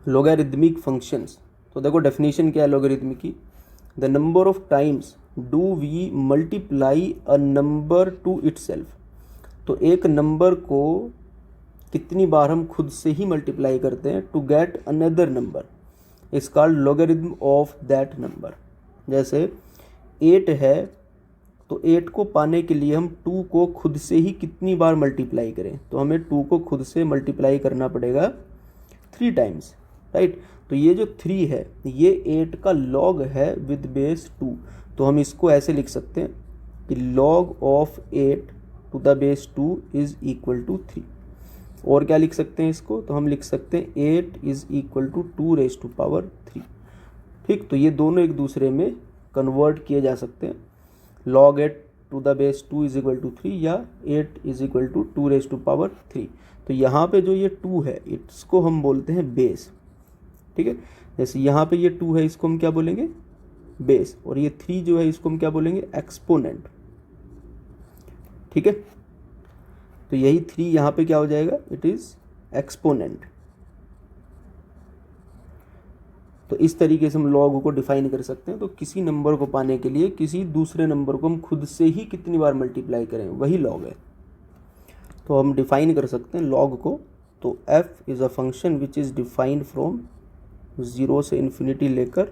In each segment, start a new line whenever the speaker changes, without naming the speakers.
Logarithmic functions. तो देखो definition क्या है लॉगरिदमिक की, the number of times do we multiply a number to itself. तो एक नंबर को कितनी बार हम खुद से ही मल्टीप्लाई करते हैं to get another number is called logarithm of that number. जैसे 8 है, तो 8 को पाने के लिए हम 2 को खुद से ही कितनी बार मल्टीप्लाई करें, तो हमें 2 को खुद से मल्टीप्लाई करना पड़ेगा 3 टाइम्स, राइट। तो ये जो 3 है ये 8 का लॉग है विद बेस 2। तो हम इसको ऐसे लिख सकते हैं कि log of 8 to the base 2 is equal to 3। और क्या लिख सकते हैं इसको, तो हम लिख सकते हैं 8 is equal to 2 raise to power 3। ठीक, तो ये दोनों एक दूसरे में कन्वर्ट किए जा सकते हैं। log 8 to the base 2 is equal to 3 या 8 is equal to 2 raise to power 3। तो यहाँ पे जो ये 2 है इसको हम बोलते हैं बेस। ठीक है, जैसे यहाँ पे ये 2 है इसको हम क्या बोलेंगे, बेस। और ये 3 जो है इसको हम क्या बोलेंगे, एक्सपोनेंट। ठीक है, तो यही 3 यहाँ पे क्या हो जाएगा, इट इज एक्सपोनेंट। तो इस तरीके से हम लॉग को डिफाइन कर सकते हैं। तो किसी नंबर को पाने के लिए किसी दूसरे नंबर को हम खुद से ही कितनी बार मल्टीप्लाई करें वही लॉग है। तो हम डिफाइन कर सकते हैं लॉग को। तो f is a function which is defined from 0 से इन्फिनिटी लेकर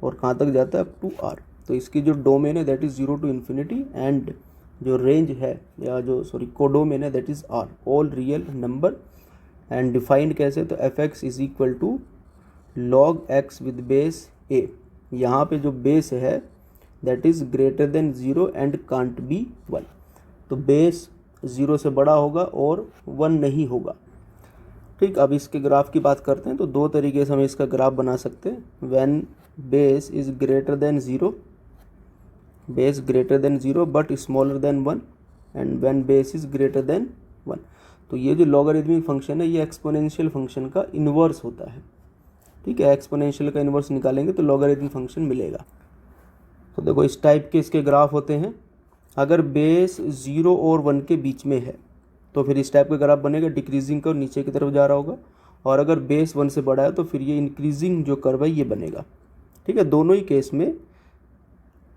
और कहाँ तक जाता है, अप टू r। तो इसकी जो डोमेन है that is 0 to infinity, and जो रेंज है या जो कोडोमेन है that is r, all real number. And defined कैसे, तो f(x) is equal to log x with base a। यहाँ पे जो बेस है that is greater than 0 and can't be 1। तो बेस 0 से बड़ा होगा और 1 नहीं होगा। ठीक, अब इसके ग्राफ की बात करते हैं। तो दो तरीके से हम इसका ग्राफ बना सकते हैं। When base is greater than 0, base greater than 0 but smaller than 1, and when base is greater than 1। तो ये जो लॉगरिदमिक फंक्शन है ये एक्सपोनेंशियल फंक्शन का इन्वर्स होता है। ठीक है, एक्सपोनेंशियल का इन्वर्स निकालेंगे तो लॉगरिदमिक फंक्शन मिलेगा। तो देखो इस टाइप के इसके ग्राफ होते हैं। अगर बेस 0 और 1 के बीच में है तो फिर इस टाइप का ग्राफ बनेगा, डिक्रीजिंग का और नीचे की तरफ जा रहा होगा। और अगर बेस 1 से बड़ा है तो फिर ये इंक्रीजिंग जो कर्व है ये बनेगा। ठीक है, दोनों ही केस में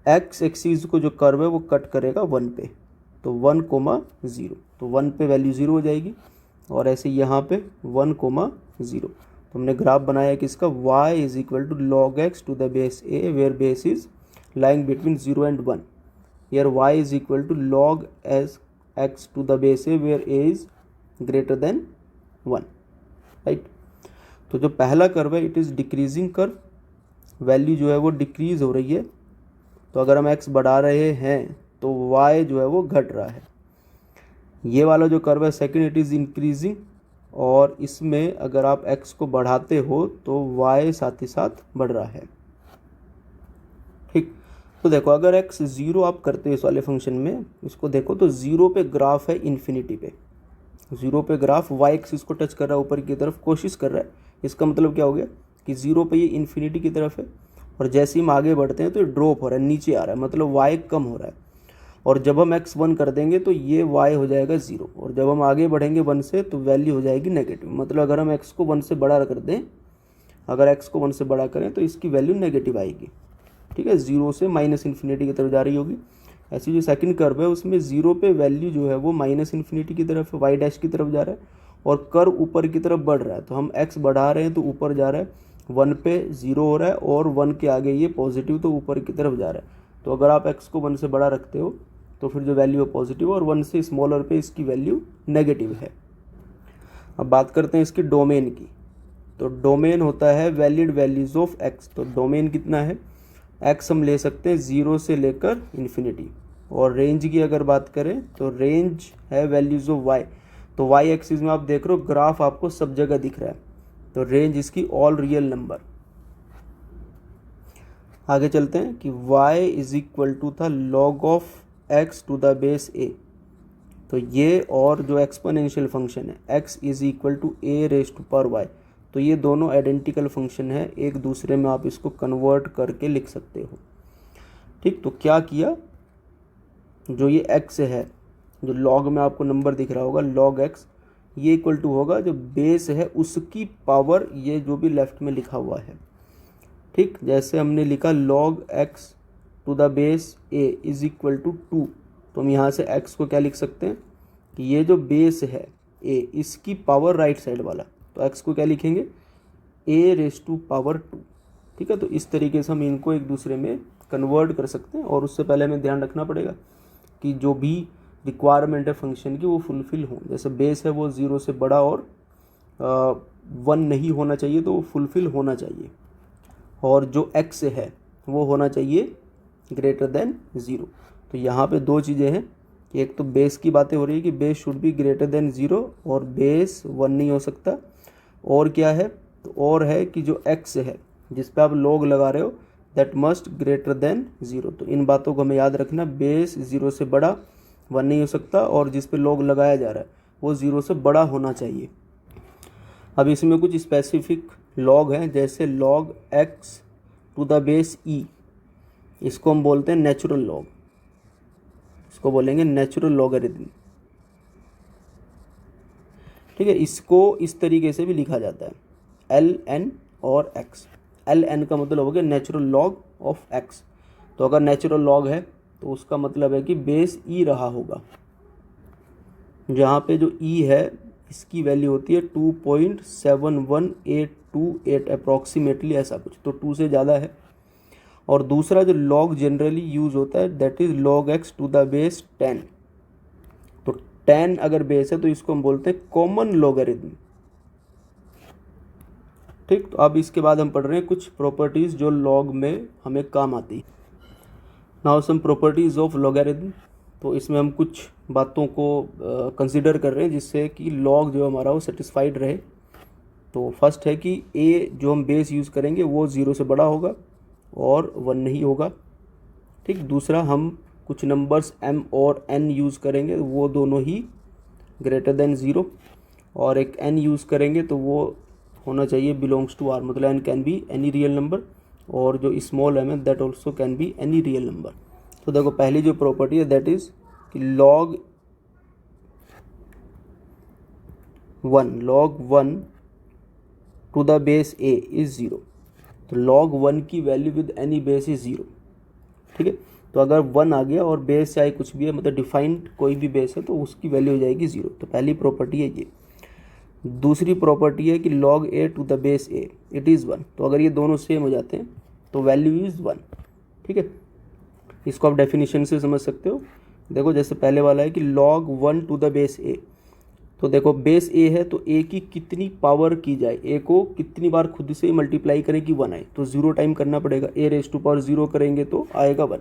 एक्स एक्सिस को जो कर्व है वो कट करेगा 1 पे। तो 1,0, तो 1 पे वैल्यू 0 हो जाएगी, और ऐसे यहाँ पे 1,0। तो हमने ग्राफ बनाया कि इसका y is equal to log x to the base a, where base is lying between 0 and 1। Here y is equal to log x to the base a, where a is greater than 1, right. तो जो पहला curve है it is decreasing curve, value जो है वो decrease हो रही है। तो अगर हम x बढ़ा रहे हैं तो y जो है वो घट रहा है। ये वाला जो कर्व है सेकंड इट इज़ इंक्रीजिंग, और इसमें अगर आप x को बढ़ाते हो तो y साथ ही साथ बढ़ रहा है। ठीक, तो देखो अगर x 0 आप करते हो इस वाले फंक्शन में, इसको देखो तो 0 पे ग्राफ है इन्फिनिटी पे, 0 पे ग्राफ y एक्सिस को टच कर रहा है, ऊपर की तरफ कोशिश कर रहा है। इसका मतलब क्या हो गया कि 0 पे ये इन्फिनिटी की तरफ है, और जैसे ही हम आगे बढ़ते हैं तो ये ड्रॉप हो रहा है, नीचे आ रहा है, मतलब y कम हो रहा है। और जब हम x 1 कर देंगे तो ये y हो जाएगा 0, और जब हम आगे बढ़ेंगे 1 से तो वैल्यू हो जाएगी नेगेटिव। मतलब अगर हम x को 1 से बड़ा कर दें, अगर x को 1 से बड़ा करें तो इसकी वैल्यू नेगेटिव आएगी। ठीक है, 0 से माइनस इन्फिनिटी की तरफ जा रही होगी। ऐसी जो सेकंड कर्व है उसमें 0 पे वैल्यू जो है वो माइनस इन्फिनिटी की तरफ, y डैश की तरफ जा रहा है, और कर्व ऊपर की तरफ बढ़ रहा है। तो हम x बढ़ा रहे हैं तो ऊपर जा रहा है, 1 पे 0 हो रहा है, और 1 के आगे ये पॉजिटिव तो ऊपर की तरफ जा रहा है। तो अगर आप x को 1 से बड़ा रखते हो तो फिर जो वैल्यू है पॉजिटिव, और 1 से स्मॉलर पे इसकी वैल्यू नेगेटिव है। अब बात करते हैं इसकी डोमेन की। तो डोमेन होता है वैलिड वैल्यूज़ ऑफ x। तो डोमेन कितना है, x हम ले सकते हैं 0 से लेकर इन्फिनिटी। और रेंज की अगर बात करें तो रेंज है वैल्यूज़ ऑफ y। तो y एक्सिस में आप देख रहे हो ग्राफ आपको सब जगह दिख रहा है, तो रेंज इसकी ऑल रियल नंबर। आगे चलते हैं कि y इज इक्वल टू था log of x to the base a। तो ये और जो एक्सपोनेंशियल फंक्शन है x is equal to a raise to power y, तो ये दोनों आइडेंटिकल फंक्शन है, एक दूसरे में आप इसको कन्वर्ट करके लिख सकते हो। ठीक, तो क्या किया, जो ये x है, जो लॉग में आपको नंबर दिख रहा होगा लॉग x, ये इक्वल टू होगा जो बेस है उसकी पावर, ये जो भी लेफ्ट में लिखा हुआ है, ठीक। जैसे हमने लिखा log x to the base a is equal to 2, तो हम यहाँ से x को क्या लिख सकते हैं कि ये जो बेस है a, इसकी पावर राइट साइड वाला, तो x को क्या लिखेंगे a रेस टू पावर 2, ठीक है। तो इस तरीके से हम इनको एक दूसरे में कन्वर्ट कर सकते हैं, और उससे पहले हमें ध्यान रखना पड़ेगा कि जो भी रिक्वायरमेंट है फंक्शन की वो फुलफ़िल हो। जैसे बेस है वो 0 से बड़ा और 1 नहीं होना चाहिए, तो वो फुलफ़िल होना चाहिए, और जो x है वो होना चाहिए ग्रेटर देन 0। तो यहाँ पे दो चीज़ें हैं कि एक तो बेस की बातें हो रही है कि base should be greater than 0 और बेस 1 नहीं हो सकता, और क्या है, तो और है कि जो x है जिस पे आप log लगा रहे हो दैट मस्ट ग्रेटर देन 0। तो इन बातों को हमें याद रखना, बेस 0 से बड़ा 1 नहीं हो सकता, और जिस पे log लगाया जा रहा है वो 0 से बड़ा होना चाहिए। अब इसमें कुछ स्पेसिफिक log हैं, जैसे log x to the base e, इसको हम बोलते हैं नेचुरल लॉग, इसको बोलेंगे नेचुरल लॉगरिथम, ठीक है। इसको इस तरीके से भी लिखा जाता है ln और x। ln का मतलब हो गया नेचुरल लॉग ऑफ x, तो अगर नेचुरल लॉग है तो उसका मतलब है कि बेस e रहा होगा, जहाँ पे जो e है इसकी वैल्यू होती है 2.71828 अप्रॉक्सीमेटली, ऐसा कुछ, तो 2 से ज़्यादा है। और दूसरा जो log जनरली यूज होता है that is log x to the base 10, तो 10 अगर बेस है तो इसको हम बोलते हैं कॉमन लॉगरिथम, ठीक। तो अब इसके बाद हम पढ़ रहे हैं कुछ प्रॉपर्टीज़ जो log में हमें काम आती है। Now some properties of logarithm, तो इसमें हम कुछ बातों को कंसिडर कर रहे हैं जिससे कि log जो हमारा वो सेटिस्फाइड रहे। तो फर्स्ट है कि a जो हम बेस यूज़ करेंगे वो 0 से बड़ा होगा और 1 नहीं होगा, ठीक। दूसरा हम कुछ नंबर्स m और n यूज़ करेंगे, वो दोनों ही ग्रेटर देन 0, और एक n यूज़ करेंगे तो वो होना चाहिए बिलोंग्स टू r, मतलब n can be any real number, और जो स्मॉल m है that also can be any real number. तो देखो पहली जो प्रॉपर्टी है दैट इज़ कि log 1 to the base a is 0, तो log 1 की value with any base is 0, ठीक है। तो अगर 1 आ गया और बेस चाहे कुछ भी है, मतलब डिफाइंड कोई भी बेस है, तो उसकी वैल्यू हो जाएगी 0। तो पहली प्रॉपर्टी है ये। दूसरी प्रॉपर्टी है कि log a to the base a it is 1, तो अगर ये दोनों सेम हो जाते हैं तो वैल्यू इज़ 1, ठीक है। इसको आप डेफिनेशन से समझ सकते हो। देखो जैसे पहले वाला है कि log 1 to the base a, तो देखो बेस a है तो a की कितनी पावर की जाए, a को कितनी बार खुद से मल्टीप्लाई करें कि 1 आए, तो 0 टाइम करना पड़ेगा, a रेस टू पावर 0 करेंगे तो आएगा 1।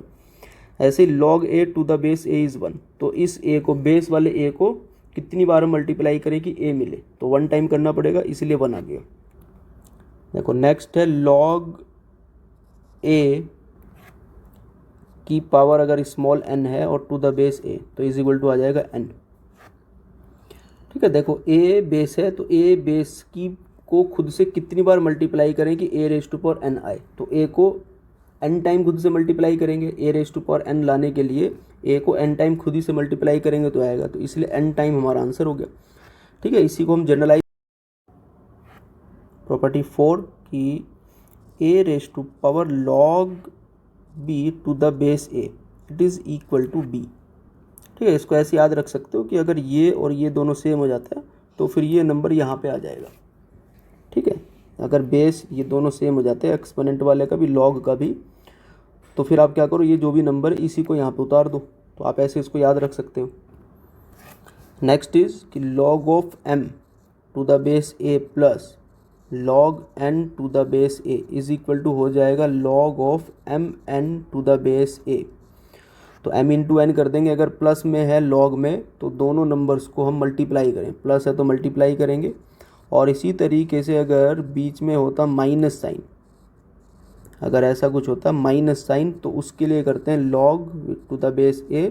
ऐसे log a to the base a is 1, तो इस a को, बेस वाले a को कितनी बार मल्टीप्लाई करें कि a मिले, तो 1 टाइम करना पड़ेगा, इसलिए 1 आ गया। देखो नेक्स्ट है log a की पावर अगर स्मॉल n है और टू द बेस a, तो इज इक्वल टू आ जाएगा n, ठीक है। देखो a बेस है तो a बेस की को खुद से कितनी बार मल्टीप्लाई करें कि a raise to power n आए, तो a को n टाइम खुद से मल्टीप्लाई करेंगे, a raise to power n लाने के लिए a को n टाइम खुद ही से मल्टीप्लाई करेंगे तो आएगा, तो इसलिए n टाइम हमारा आंसर हो गया, ठीक है। इसी को हम जनरलाइज प्रॉपर्टी 4 कि a raise to power log b to the base a it is equal to b, ठीक है। इसको ऐसे याद रख सकते हो कि अगर ये और ये दोनों सेम हो जाता है तो फिर ये नंबर यहाँ पे आ जाएगा, ठीक है। अगर बेस ये दोनों सेम हो जाते हैं, एक्सपोनेंट वाले का भी log का भी, तो फिर आप क्या करो, ये जो भी नंबर है इसी को यहाँ पे उतार दो, तो आप ऐसे इसको याद रख सकते हो। नेक्स्ट इज कि log of m to the base a plus log n to the base a is equal to हो जाएगा log of m n to the base a। तो m इंटू एन कर देंगे, अगर प्लस में है log में तो दोनों नंबर्स को हम मल्टीप्लाई करें, प्लस है तो मल्टीप्लाई करेंगे, और इसी तरीके से अगर बीच में होता माइनस साइन, अगर ऐसा कुछ होता माइनस साइन, तो उसके लिए करते हैं log to the base a,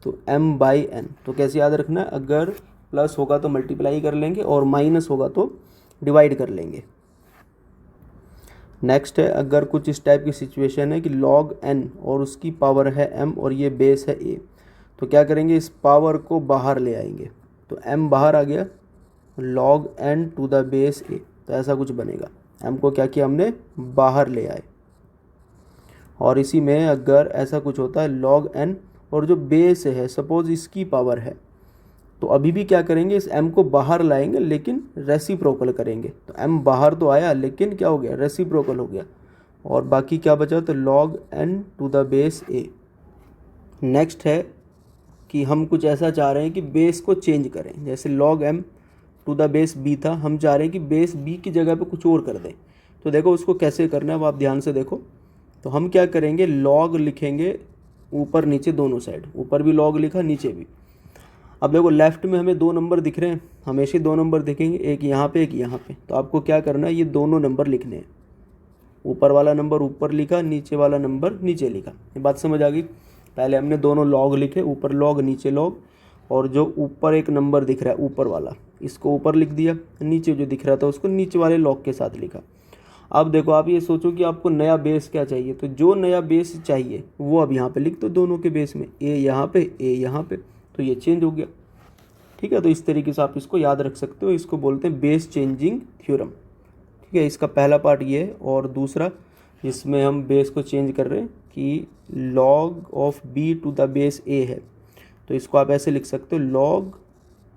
तो m बाई n। तो कैसे याद रखना है, अगर प्लस होगा तो मल्टीप्लाई कर लेंगे और माइनस होगा तो डिवाइड कर लेंगे। नेक्स्ट है, अगर कुछ इस टाइप की सिचुएशन है कि log n और उसकी पावर है m और ये बेस है a, तो क्या करेंगे, इस पावर को बाहर ले आएंगे, तो m बाहर आ गया log n to the base A, तो ऐसा कुछ बनेगा। एम को क्या किया हमने, बाहर ले आए। और इसी में अगर ऐसा कुछ होता है लॉग एन, और जो बेस है सपोज इसकी पावर है, तो अभी भी क्या करेंगे, इस m को बाहर लाएंगे लेकिन रेसिप्रोकल करेंगे। तो m बाहर तो आया लेकिन क्या हो गया, रेसिप्रोकल हो गया। और बाकी क्या बचा, तो log n to the base a। Next है कि हम कुछ ऐसा चाह रहे हैं कि बेस को चेंज करें, जैसे log m to the base b था, हम चाह रहे हैं कि बेस b की जगह पे कुछ और कर दें। तो देखो उसको कैसे करना है वो आप ध्यान से देखो। तो हम क्या करेंगे, log लिखेंगे ऊपर नीचे दोनों साइड, ऊपर भी log लिखा नीचे भी। अब देखो लेफ्ट में हमें 2 नंबर दिख रहे हैं, हमेशा 2 नंबर दिखेंगे, एक यहाँ पे एक यहाँ पे। तो आपको क्या करना है, ये दोनों नंबर लिखने हैं। ऊपर वाला नंबर ऊपर लिखा, नीचे वाला नंबर नीचे लिखा। ये बात समझ आ गई। पहले हमने दोनों लॉग लिखे, ऊपर लॉग नीचे लॉग, और जो ऊपर एक नंबर दिख रहा है ऊपर वाला, इसको ऊपर लिख दिया, नीचे जो दिख रहा था उसको नीचे वाले लॉग के साथ लिखा। अब देखो आप ये सोचो कि आपको नया बेस क्या चाहिए, तो जो नया बेस चाहिए वो अब यहाँ पे लिख दो, दोनों के बेस में, ए यहाँ पे ए यहाँ पे, तो ये चेंज हो गया। ठीक है, तो इस तरीके से आप इसको याद रख सकते हो, इसको बोलते हैं बेस चेंजिंग थ्योरम। ठीक है, इसका पहला पार्ट ये है। और दूसरा जिसमें हम बेस को चेंज कर रहे हैं कि log of B to the base A है, तो इसको आप ऐसे लिख सकते हो, log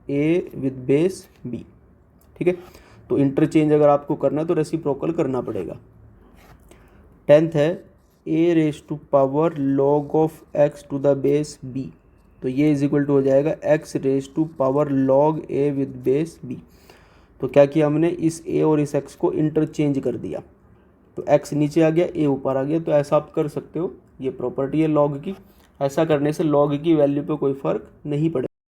A with base B. ठीक है, तो इंटरचेंज अगर आपको करना है तो रेसिप्रोकल करना पड़ेगा। 10th है A raise to power log of X to the base B, तो ये इज इक्वल टू हो जाएगा X raise to power log A with base B. तो क्या किया हमने, इस ए और इस एक्स को इंटरचेंज कर दिया, तो एक्स नीचे आ गया, ए ऊपर आ गया। तो ऐसा आप कर सकते हो, ये प्रॉपर्टी है लॉग की। ऐसा करने से लॉग की वैल्यू पे कोई फ़र्क नहीं पड़ेगा।